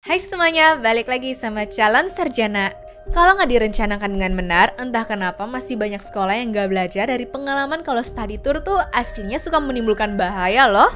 Hai semuanya, balik lagi sama calon sarjana. Kalau nggak direncanakan dengan benar, entah kenapa masih banyak sekolah yang nggak belajar dari pengalaman kalau study tour tuh aslinya suka menimbulkan bahaya loh.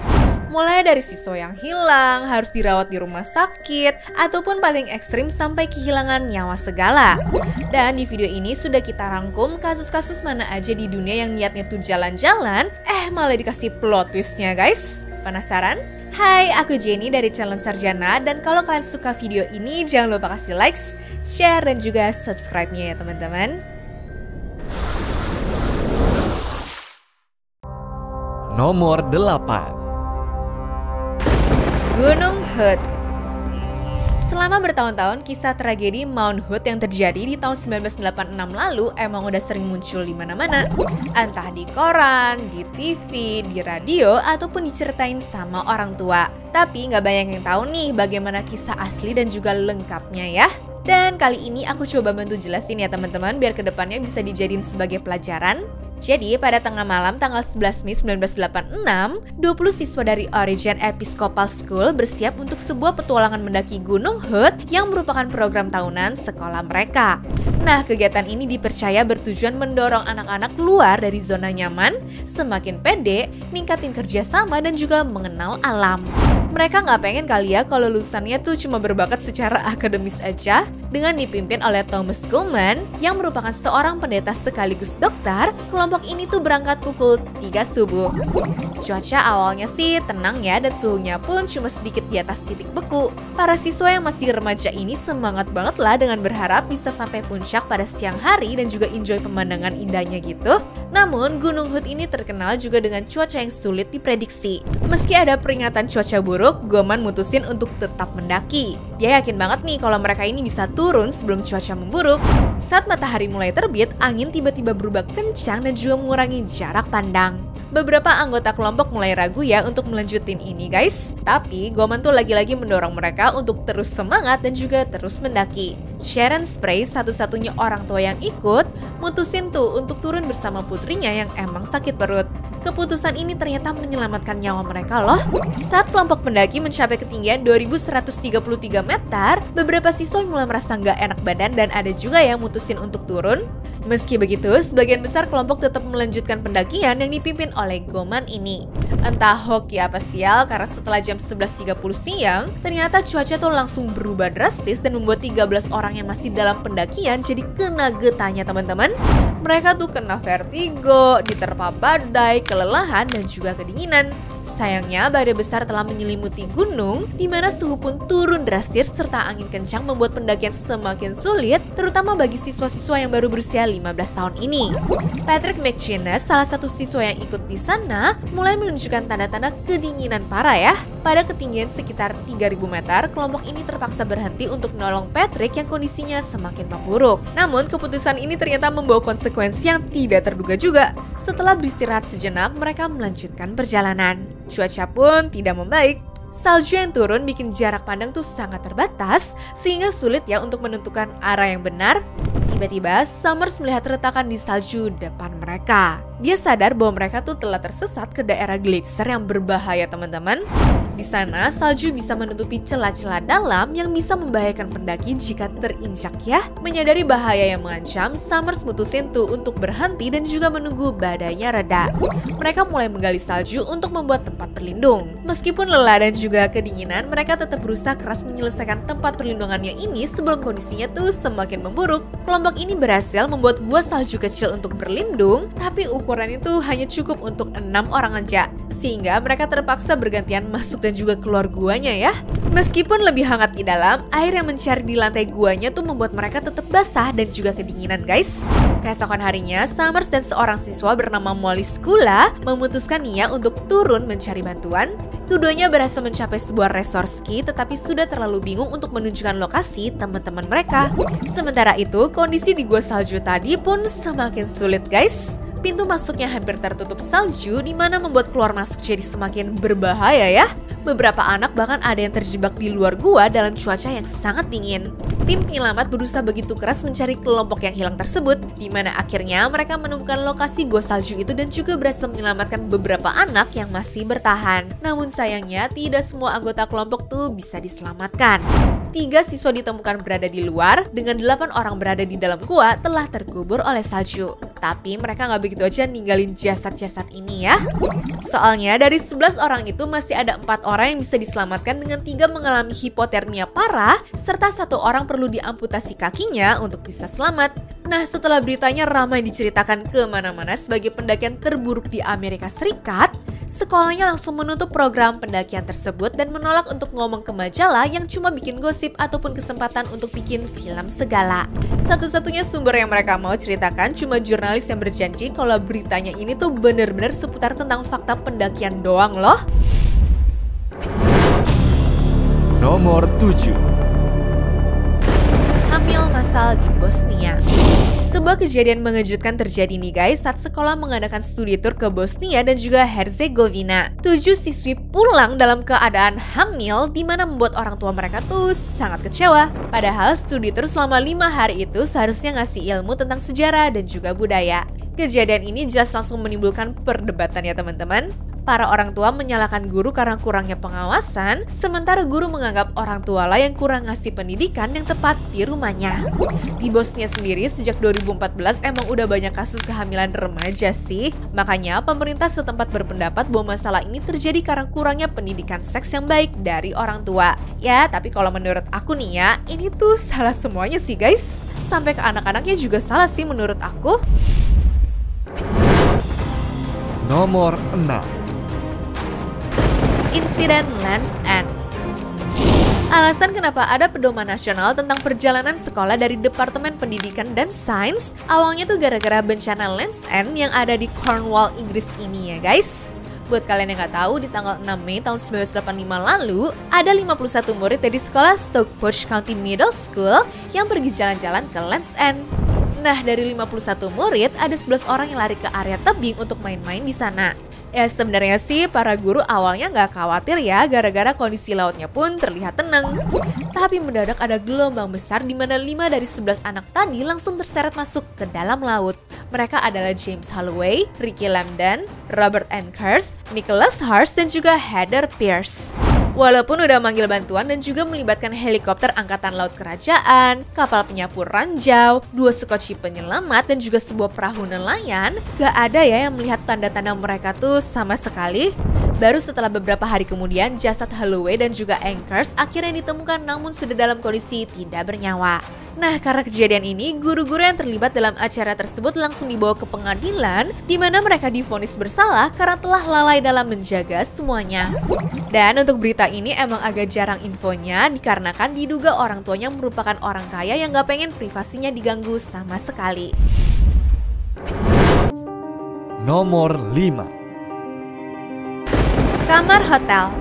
Mulai dari siswa yang hilang, harus dirawat di rumah sakit, ataupun paling ekstrim sampai kehilangan nyawa segala. Dan di video ini sudah kita rangkum kasus-kasus mana aja di dunia yang niatnya tuh jalan-jalan, malah dikasih plot twistnya guys. Penasaran? Hai, aku Jenny dari Calon Sarjana, dan kalau kalian suka video ini jangan lupa kasih likes, share, dan juga subscribe-nya ya teman-teman. Nomor 8. Gunung Hood. Selama bertahun-tahun, kisah tragedi Mount Hood yang terjadi di tahun 1986 lalu emang udah sering muncul di mana-mana. Entah di koran, di TV, di radio, ataupun diceritain sama orang tua. Tapi nggak banyak yang tahu nih bagaimana kisah asli dan juga lengkapnya ya. Dan kali ini aku coba bantu jelasin ya teman-teman, biar kedepannya bisa dijadiin sebagai pelajaran. Jadi pada tengah malam tanggal 11 Mei 1986, 20 siswa dari Origin Episcopal School bersiap untuk sebuah petualangan mendaki Gunung Hood yang merupakan program tahunan sekolah mereka. Nah, kegiatan ini dipercaya bertujuan mendorong anak-anak keluar dari zona nyaman, semakin pede, ningkatin kerjasama, dan juga mengenal alam. Mereka nggak pengen kali ya kalau lulusannya tuh cuma berbakat secara akademis aja. Dengan dipimpin oleh Thomas Kuhlman yang merupakan seorang pendeta sekaligus dokter, kelompok ini tuh berangkat pukul 3 subuh. Cuaca awalnya sih tenang ya, dan suhunya pun cuma sedikit di atas titik beku. Para siswa yang masih remaja ini semangat banget lah dengan berharap bisa sampai puncak pada siang hari dan juga enjoy pemandangan indahnya gitu. Namun Gunung Hood ini terkenal juga dengan cuaca yang sulit diprediksi. Meski ada peringatan cuaca buruk, Goman mutusin untuk tetap mendaki. Dia yakin banget nih kalau mereka ini bisa turun sebelum cuaca memburuk. Saat matahari mulai terbit, angin tiba-tiba berubah kencang dan juga mengurangi jarak pandang. Beberapa anggota kelompok mulai ragu ya untuk melanjutin ini guys. Tapi Goman tuh lagi-lagi mendorong mereka untuk terus semangat dan juga terus mendaki. Sharon Spray, satu-satunya orang tua yang ikut, mutusin tuh untuk turun bersama putrinya yang emang sakit perut. Keputusan ini ternyata menyelamatkan nyawa mereka loh. Saat kelompok pendaki mencapai ketinggian 2133 meter, beberapa siswa mulai merasa nggak enak badan dan ada juga yang mutusin untuk turun. Meski begitu, sebagian besar kelompok tetap melanjutkan pendakian yang dipimpin oleh Goman ini. Entah hoki apa sial, karena setelah jam 11.30 siang, ternyata cuaca tuh langsung berubah drastis dan membuat 13 orang yang masih dalam pendakian jadi kena getahnya teman-teman. Mereka tuh kena vertigo, diterpa badai, kelelahan, dan juga kedinginan. Sayangnya, badai besar telah menyelimuti gunung, di mana suhu pun turun drastis serta angin kencang membuat pendakian semakin sulit, terutama bagi siswa-siswa yang baru berusia 15 tahun ini. Patrick McGinnis, salah satu siswa yang ikut di sana, mulai menunjukkan tanda-tanda kedinginan parah ya. Pada ketinggian sekitar 3.000 meter, kelompok ini terpaksa berhenti untuk menolong Patrick yang kondisinya semakin memburuk. Namun, keputusan ini ternyata membawa konsekuensi yang tidak terduga juga. Setelah beristirahat sejenak, mereka melanjutkan perjalanan. Cuaca pun tidak membaik. Salju yang turun bikin jarak pandang tuh sangat terbatas, sehingga sulit ya untuk menentukan arah yang benar. Tiba-tiba, Summers melihat retakan di salju depan mereka. Dia sadar bahwa mereka tuh telah tersesat ke daerah gletser yang berbahaya teman-teman. Di sana, salju bisa menutupi celah-celah dalam yang bisa membahayakan pendaki jika terinjak ya. Menyadari bahaya yang mengancam, Summers mutusin tuh untuk berhenti dan juga menunggu badainya reda. Mereka mulai menggali salju untuk membuat tempat berlindung. Meskipun lelah dan juga kedinginan, mereka tetap berusaha keras menyelesaikan tempat perlindungannya ini sebelum kondisinya tuh semakin memburuk. Kelompok ini berhasil membuat gua salju kecil untuk berlindung, tapi ukuran itu hanya cukup untuk 6 orang aja. Sehingga mereka terpaksa bergantian masuk dan juga keluar guanya ya. Meskipun lebih hangat di dalam, air yang mencari di lantai guanya tuh membuat mereka tetap basah dan juga kedinginan guys. Keesokan harinya, Summers dan seorang siswa bernama Molly Skula memutuskan Nia untuk turun mencari bantuan. Keduanya berhasil mencapai sebuah resort ski, tetapi sudah terlalu bingung untuk menunjukkan lokasi teman-teman mereka. Sementara itu, kondisi di gua salju tadi pun semakin sulit guys. Pintu masuknya hampir tertutup salju, di mana membuat keluar masuk jadi semakin berbahaya ya. Beberapa anak bahkan ada yang terjebak di luar gua dalam cuaca yang sangat dingin. Tim penyelamat berusaha begitu keras mencari kelompok yang hilang tersebut, di mana akhirnya mereka menemukan lokasi gua salju itu dan juga berhasil menyelamatkan beberapa anak yang masih bertahan. Namun sayangnya tidak semua anggota kelompok tuh bisa diselamatkan. 3 siswa ditemukan berada di luar, dengan 8 orang berada di dalam gua telah terkubur oleh salju. Tapi mereka nggak begitu aja ninggalin jasad-jasad ini ya. Soalnya dari 11 orang itu masih ada 4 orang yang bisa diselamatkan dengan 3 mengalami hipotermia parah, serta 1 orang perlu diamputasi kakinya untuk bisa selamat. Nah, setelah beritanya ramai diceritakan kemana-mana sebagai pendakian terburuk di Amerika Serikat, sekolahnya langsung menutup program pendakian tersebut dan menolak untuk ngomong ke majalah yang cuma bikin gosip ataupun kesempatan untuk bikin film segala. Satu-satunya sumber yang mereka mau ceritakan cuma jurnalis yang berjanji kalau beritanya ini tuh bener-bener seputar tentang fakta pendakian doang loh. Nomor 7. Hamil massal di Bosnia. Sebuah kejadian mengejutkan terjadi nih guys saat sekolah mengadakan studi tour ke Bosnia dan juga Herzegovina. 7 siswi pulang dalam keadaan hamil, di mana membuat orang tua mereka tuh sangat kecewa. Padahal studi tour selama 5 hari itu seharusnya ngasih ilmu tentang sejarah dan juga budaya. Kejadian ini jelas langsung menimbulkan perdebatan ya teman-teman. Para orang tua menyalahkan guru karena kurangnya pengawasan, sementara guru menganggap orang tua lah yang kurang ngasih pendidikan yang tepat di rumahnya. Di Bosnia sendiri sejak 2014 emang udah banyak kasus kehamilan remaja sih. Makanya pemerintah setempat berpendapat bahwa masalah ini terjadi karena kurangnya pendidikan seks yang baik dari orang tua. Ya, tapi kalau menurut aku nih ya, ini tuh salah semuanya sih guys. Sampai ke anak-anaknya juga salah sih menurut aku. Nomor 6. Insiden Land's End. Alasan kenapa ada pedoman nasional tentang perjalanan sekolah dari Departemen Pendidikan dan Sains awalnya tuh gara-gara bencana Land's End yang ada di Cornwall, Inggris ini ya guys. Buat kalian yang nggak tahu, di tanggal 6 Mei tahun 1985 lalu, ada 51 murid dari sekolah Stokeposh County Middle School yang pergi jalan-jalan ke Land's End. Nah, dari 51 murid, ada 11 orang yang lari ke area tebing untuk main-main di sana. Ya sebenarnya sih para guru awalnya nggak khawatir ya gara-gara kondisi lautnya pun terlihat tenang. Tapi mendadak ada gelombang besar di mana 5 dari 11 anak tadi langsung terseret masuk ke dalam laut. Mereka adalah James Holloway, Ricky Lambden, Robert Anchors, Nicholas Hurst, dan juga Heather Pierce. Walaupun udah manggil bantuan dan juga melibatkan helikopter angkatan laut kerajaan, kapal penyapu ranjau, 2 skoci penyelamat, dan juga sebuah perahu nelayan, gak ada ya yang melihat tanda-tanda mereka tuh sama sekali. Baru setelah beberapa hari kemudian, jasad Holloway dan juga Anchors akhirnya ditemukan namun sudah dalam kondisi tidak bernyawa. Nah, karena kejadian ini, guru-guru yang terlibat dalam acara tersebut langsung dibawa ke pengadilan, di mana mereka divonis bersalah karena telah lalai dalam menjaga semuanya. Dan untuk berita ini emang agak jarang infonya, dikarenakan diduga orang tuanya merupakan orang kaya yang gak pengen privasinya diganggu sama sekali. Nomor 5. Kamar hotel.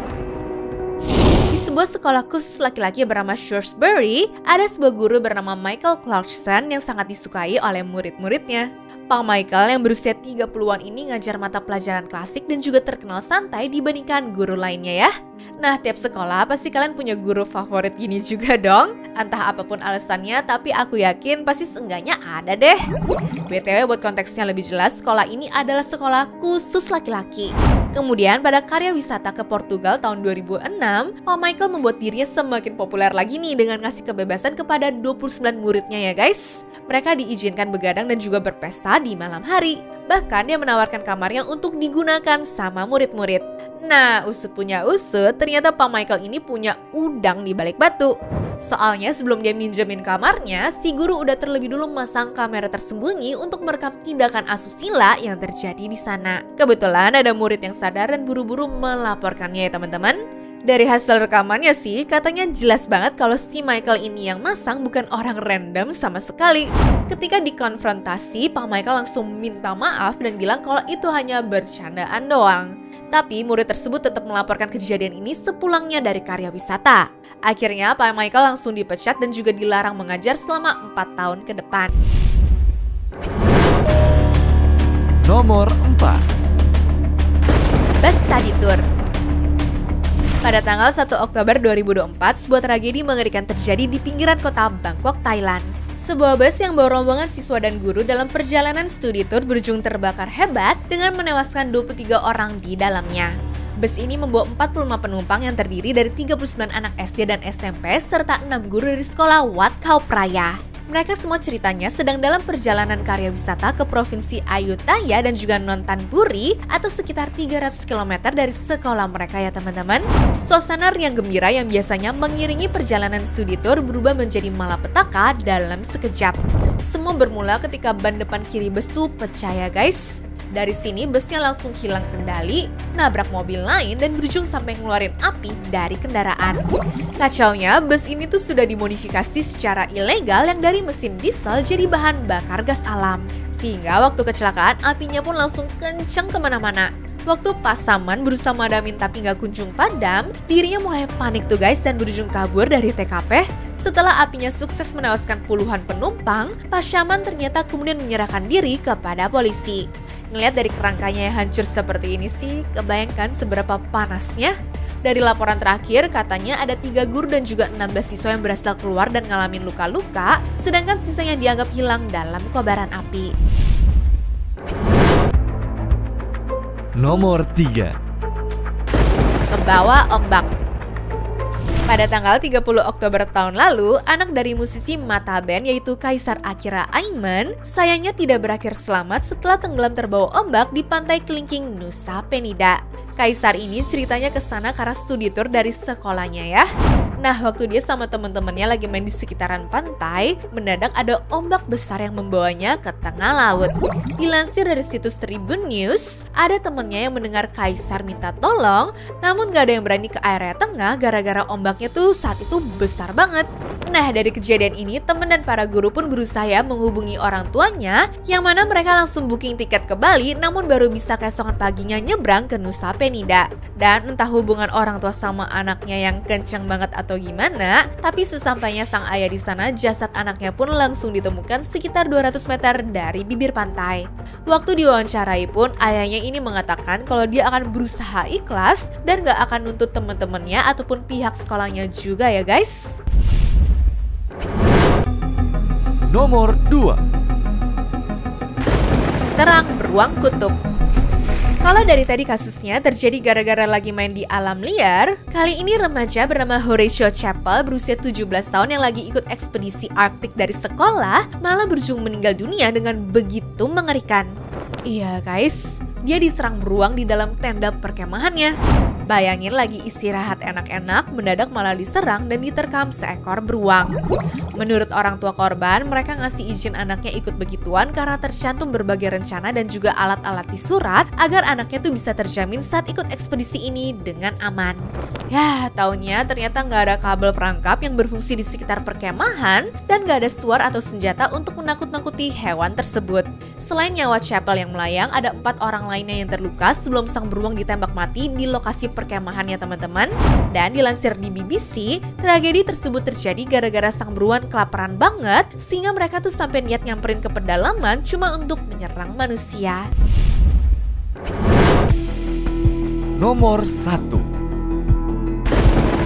Di sebuah sekolah khusus laki-laki bernama Shrewsbury, ada sebuah guru bernama Michael Clarkson yang sangat disukai oleh murid-muridnya. Pak Michael yang berusia 30-an ini ngajar mata pelajaran klasik dan juga terkenal santai dibandingkan guru lainnya ya. Nah, tiap sekolah pasti kalian punya guru favorit gini juga dong. Entah apapun alasannya, tapi aku yakin pasti seenggaknya ada deh. BTW buat konteksnya lebih jelas, sekolah ini adalah sekolah khusus laki-laki. Kemudian pada karya wisata ke Portugal tahun 2006, Pak Michael membuat dirinya semakin populer lagi nih dengan ngasih kebebasan kepada 29 muridnya ya guys. Mereka diizinkan begadang dan juga berpesta di malam hari. Bahkan dia menawarkan kamarnya untuk digunakan sama murid-murid. Nah, usut punya usut, ternyata Pak Michael ini punya udang di balik batu. Soalnya sebelum dia minjemin kamarnya, si guru udah terlebih dulu memasang kamera tersembunyi untuk merekam tindakan asusila yang terjadi di sana. Kebetulan ada murid yang sadar dan buru-buru melaporkannya ya teman-teman. Dari hasil rekamannya sih, katanya jelas banget kalau si Michael ini yang masang bukan orang random sama sekali. Ketika dikonfrontasi, Pak Michael langsung minta maaf dan bilang kalau itu hanya bercandaan doang. Tapi murid tersebut tetap melaporkan kejadian ini sepulangnya dari karya wisata. Akhirnya Pak Michael langsung dipecat dan juga dilarang mengajar selama 4 tahun ke depan. Nomor 4. Bus Study Tour. Pada tanggal 1 Oktober 2024, sebuah tragedi mengerikan terjadi di pinggiran kota Bangkok, Thailand. Sebuah bus yang bawa rombongan siswa dan guru dalam perjalanan studi tour berujung terbakar hebat dengan menewaskan 23 orang di dalamnya. Bus ini membawa 45 penumpang yang terdiri dari 39 anak SD dan SMP serta 6 guru dari sekolah Wat Khao Praya. Mereka semua ceritanya sedang dalam perjalanan karya wisata ke Provinsi Ayutthaya dan juga Nonthaburi atau sekitar 300 km dari sekolah mereka ya teman-teman. Suasana riang gembira yang biasanya mengiringi perjalanan studi tour berubah menjadi malapetaka dalam sekejap. Semua bermula ketika ban depan kiri bus tuh pecah ya guys. Dari sini busnya langsung hilang kendali, nabrak mobil lain dan berujung sampai ngeluarin api dari kendaraan. Kacaunya, bus ini tuh sudah dimodifikasi secara ilegal yang dari mesin diesel jadi bahan bakar gas alam. Sehingga waktu kecelakaan apinya pun langsung kencang kemana-mana. Waktu Pasaman berusaha madamin tapi nggak kunjung padam, dirinya mulai panik tuh guys dan berujung kabur dari TKP. Setelah apinya sukses menewaskan puluhan penumpang, Pasaman ternyata kemudian menyerahkan diri kepada polisi. Ngelihat dari kerangkanya yang hancur seperti ini sih, kebayangkan seberapa panasnya. Dari laporan terakhir, katanya ada 3 guru dan juga 16 siswa yang berhasil keluar dan ngalamin luka-luka, sedangkan sisanya dianggap hilang dalam kobaran api. Nomor 3. Kebawa ombak. Pada tanggal 30 Oktober tahun lalu, anak dari musisi Mata Band yaitu Kaisar Akira Aimen sayangnya tidak berakhir selamat setelah tenggelam terbawa ombak di pantai Kelingking, Nusa Penida. Kaisar ini ceritanya kesana karena studi tour dari sekolahnya ya. Nah, waktu dia sama teman-temannya lagi main di sekitaran pantai, mendadak ada ombak besar yang membawanya ke tengah laut. Dilansir dari situs Tribun News, ada temennya yang mendengar Kaisar minta tolong, namun gak ada yang berani ke area tengah gara-gara ombaknya tuh saat itu besar banget. Nah, dari kejadian ini, teman dan para guru pun berusaha menghubungi orang tuanya, yang mana mereka langsung booking tiket ke Bali, namun baru bisa keesokan paginya nyebrang ke Nusa Penida. Dan entah hubungan orang tua sama anaknya yang kenceng banget atau gimana, tapi sesampainya sang ayah di sana, jasad anaknya pun langsung ditemukan sekitar 200 meter dari bibir pantai. Waktu diwawancarai pun, ayahnya ini mengatakan kalau dia akan berusaha ikhlas dan gak akan nuntut teman-temannya ataupun pihak sekolahnya juga ya guys. Nomor 2. Serang beruang kutub. Kalau dari tadi kasusnya terjadi gara-gara lagi main di alam liar, kali ini remaja bernama Horatio Chappell berusia 17 tahun yang lagi ikut ekspedisi Arktik dari sekolah malah berujung meninggal dunia dengan begitu mengerikan. Iya guys, dia diserang beruang di dalam tenda perkemahannya. Bayangin lagi istirahat enak-enak, mendadak malah diserang dan diterkam seekor beruang. Menurut orang tua korban, mereka ngasih izin anaknya ikut begituan karena tercantum berbagai rencana dan juga alat-alat di surat agar anaknya tuh bisa terjamin saat ikut ekspedisi ini dengan aman. Ya, taunya ternyata nggak ada kabel perangkap yang berfungsi di sekitar perkemahan dan nggak ada suar atau senjata untuk menakut-nakuti hewan tersebut. Selain nyawa Chappell yang melayang, ada 4 orang lainnya yang terluka sebelum sang beruang ditembak mati di lokasi perkemahan ya teman-teman. Dan dilansir di BBC, tragedi tersebut terjadi gara-gara sang beruang kelaparan banget sehingga mereka tuh sampai niat nyamperin ke pedalaman cuma untuk menyerang manusia. Nomor 1.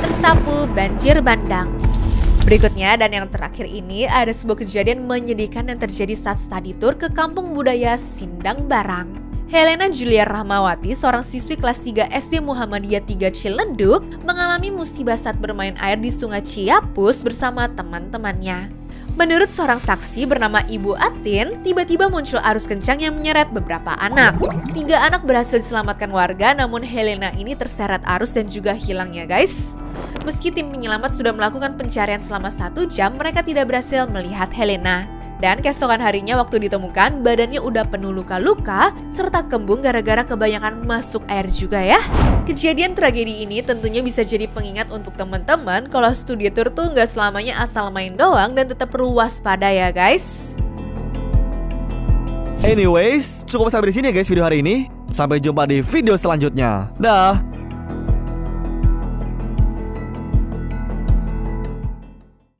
Tersapu banjir bandang. Berikutnya dan yang terakhir ini ada sebuah kejadian menyedihkan yang terjadi saat study tour ke kampung budaya Sindang Barang. Helena Julia Rahmawati, seorang siswi kelas 3 SD Muhammadiyah 3 Ciledug, mengalami musibah saat bermain air di Sungai Ciapus bersama teman-temannya. Menurut seorang saksi bernama Ibu Atin, tiba-tiba muncul arus kencang yang menyeret beberapa anak. 3 anak berhasil diselamatkan warga, namun Helena ini terseret arus dan juga hilang ya guys. Meski tim penyelamat sudah melakukan pencarian selama 1 jam, mereka tidak berhasil melihat Helena. Dan keesokan harinya waktu ditemukan, badannya udah penuh luka-luka serta kembung gara-gara kebanyakan masuk air juga ya. Kejadian tragedi ini tentunya bisa jadi pengingat untuk teman-teman kalau studi tour tuh nggak selamanya asal main doang dan tetap perlu waspada ya guys. Anyways, cukup sampai di sini ya guys video hari ini. Sampai jumpa di video selanjutnya. Dah.